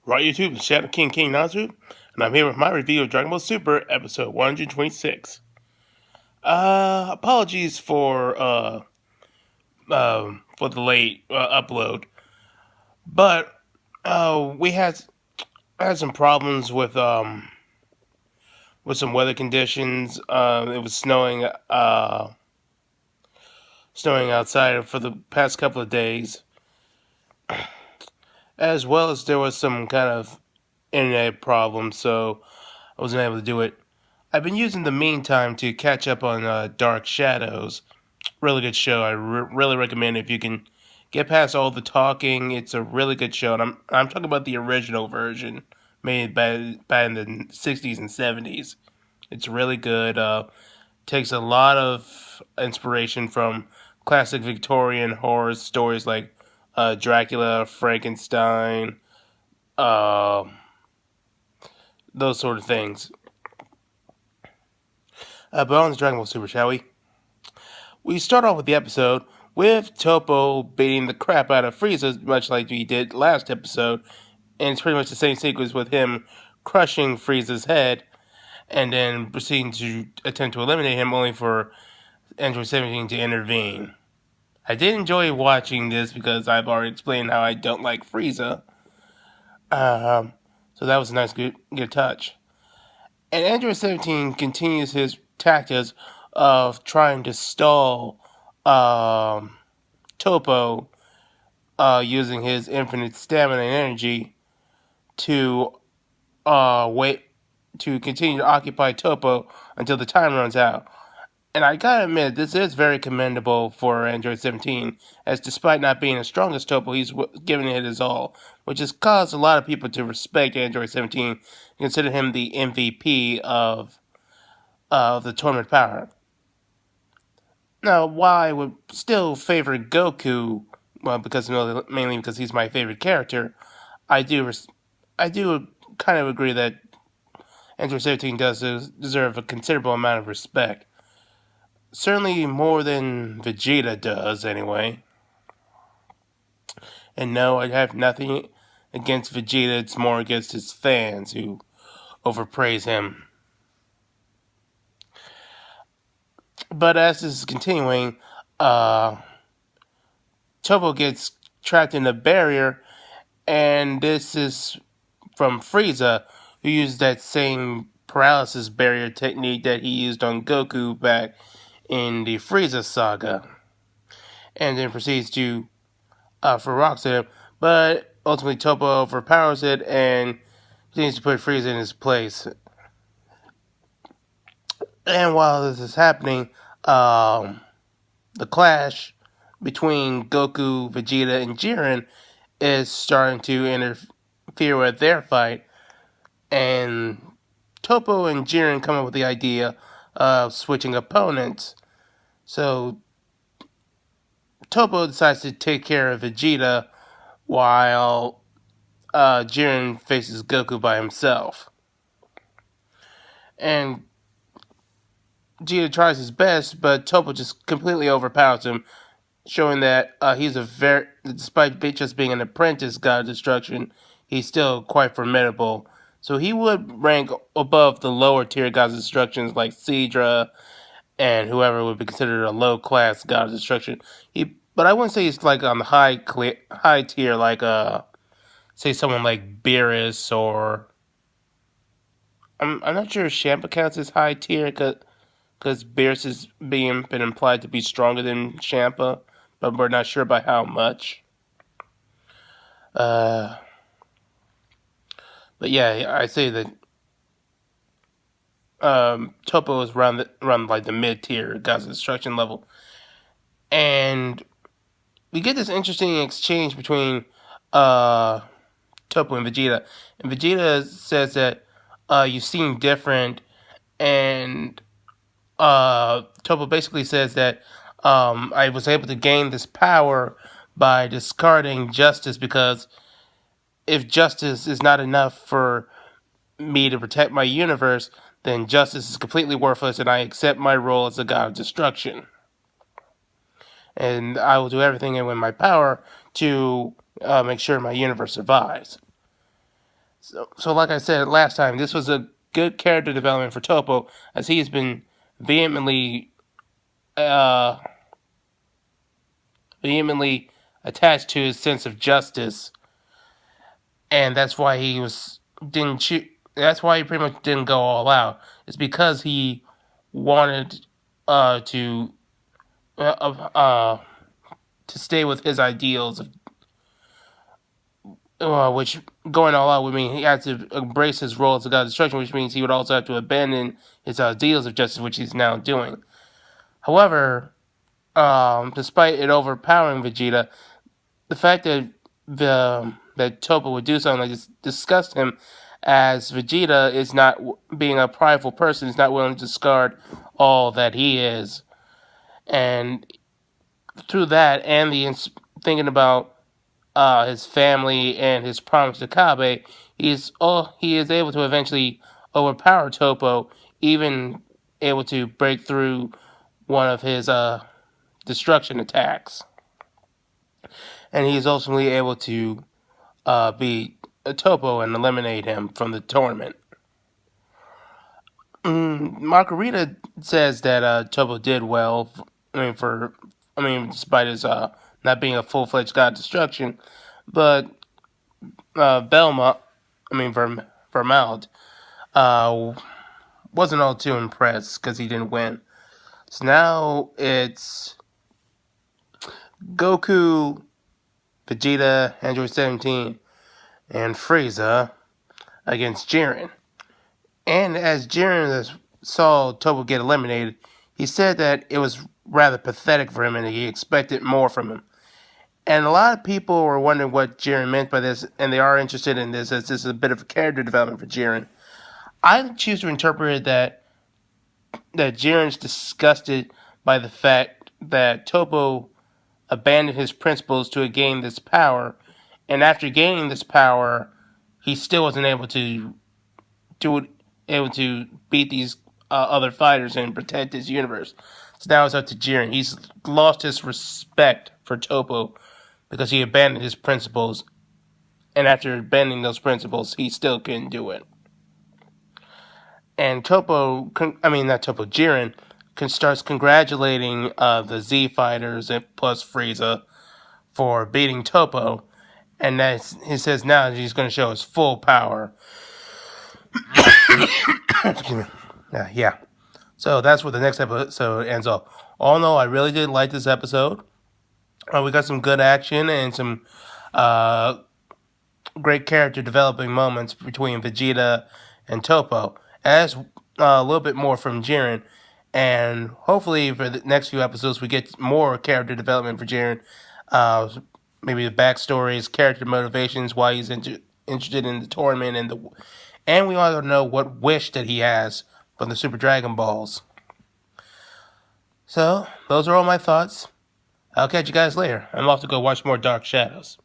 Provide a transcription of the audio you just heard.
Right, YouTube, it's Shadow King Nazu, and I'm here with my review of Dragon Ball Super, episode 126. Apologies for the late upload, but we had some problems with some weather conditions. It was snowing outside for the past couple of days, as well as there was some kind of internet problem, so I wasn't able to do it. I've been using the meantime to catch up on Dark Shadows. Really good show. I really recommend it if you can get past all the talking. It's a really good show, and I'm talking about the original version made by in the 60s and 70s. It's really good. Takes a lot of inspiration from classic Victorian horror stories like Dracula, Frankenstein, uh, those sort of things. But on to Dragon Ball Super, shall we? We start off with the episode with Topo beating the crap out of Frieza, much like we did last episode, and it's pretty much the same sequence with him crushing Frieza's head and then proceeding to attempt to eliminate him, only for Android 17 to intervene. I did enjoy watching this because I've already explained how I don't like Frieza, so that was a nice good touch. And Android 17 continues his tactics of trying to stall Topo using his infinite stamina and energy to wait to continue to occupy Topo until the time runs out. And I gotta admit, this is very commendable for Android 17, as despite not being as strong as Topo, he's giving it his all, which has caused a lot of people to respect Android 17, consider him the MVP of the tournament power. Now, while I would still favor Goku, well, mainly because he's my favorite character, I do kind of agree that Android 17 does deserve a considerable amount of respect. Certainly more than Vegeta does, anyway. And no, I have nothing against Vegeta. It's more against his fans who overpraise him. But as this is continuing, Topo gets trapped in a barrier, and this is from Frieza, who used that same paralysis barrier technique that he used on Goku back in the Frieza saga, and then proceeds to Ferox him, but ultimately Topo overpowers it and continues to put Frieza in his place. And while this is happening, the clash between Goku, Vegeta, and Jiren is starting to interfere with their fight, and Topo and Jiren come up with the idea of switching opponents. So Topo decides to take care of Vegeta while Jiren faces Goku by himself. And Vegeta tries his best, but Topo just completely overpowers him, showing that despite just being an apprentice god of destruction, he's still quite formidable. So he would rank above the lower tier gods of destruction like Sidra and whoever would be considered a low class god of destruction. But I wouldn't say he's like on the high tier, like say someone like Beerus, or I'm not sure if Champa counts as high tier because Beerus has been implied to be stronger than Champa, but we're not sure by how much. But yeah, I say that Topo is around like the mid tier Gods of Destruction level, and we get this interesting exchange between Topo and Vegeta. And Vegeta says that you seem different, and Topo basically says that I was able to gain this power by discarding justice, because if justice is not enough for me to protect my universe, then justice is completely worthless, and I accept my role as a god of destruction. And I will do everything in my power to make sure my universe survives. So like I said last time, this was a good character development for Topo, as he has been vehemently, uh, vehemently attached to his sense of justice, and that's why he was didn't shoot. That's why he pretty much didn't go all out. It's because he wanted to to stay with his ideals, which going all out would mean he had to embrace his role as a god of destruction, which means he would also have to abandon his ideals of justice, which he's now doing. However, despite it overpowering Vegeta, the fact that Toppo would do something like this disgusts him, as Vegeta is not, being a prideful person, is not willing to discard all that he is, and through that and the thinking about his family and his promise to Kabe, he is able to eventually overpower Toppo, even able to break through one of his destruction attacks, and he is ultimately able to beat Toppo and eliminate him from the tournament. Margarita says that Toppo did well. Despite his not being a full-fledged god of destruction, but Belmont, Vermeld, uh, wasn't all too impressed because he didn't win. So now it's Goku, Vegeta, Android 17, and Frieza against Jiren. And as Jiren saw Toppo get eliminated, he said that it was rather pathetic for him and he expected more from him. And a lot of people were wondering what Jiren meant by this, and they are interested in this, as this is a bit of a character development for Jiren. I choose to interpret it that Jiren's disgusted by the fact that Toppo abandoned his principles to gain this power, and after gaining this power, he still wasn't able to do it, able to beat these other fighters and protect his universe. So now it's up to Jiren. He's lost his respect for Toppo because he abandoned his principles, and after abandoning those principles, he still couldn't do it. And Jiren starts congratulating the Z fighters and plus Frieza for beating Toppo, and he says now he's going to show his full power. Excuse me. Yeah. So that's where the next episode ends off. All in all, I really did like this episode. We got some good action and some great character developing moments between Vegeta and Toppo, as a little bit more from Jiren. And hopefully for the next few episodes we get more character development for Jiren. Maybe the backstories, character motivations, why he's interested in the tournament, and we want to know what wish that he has from the Super Dragon Balls. So those are all my thoughts. I'll catch you guys later. I'm off to go watch more Dark Shadows.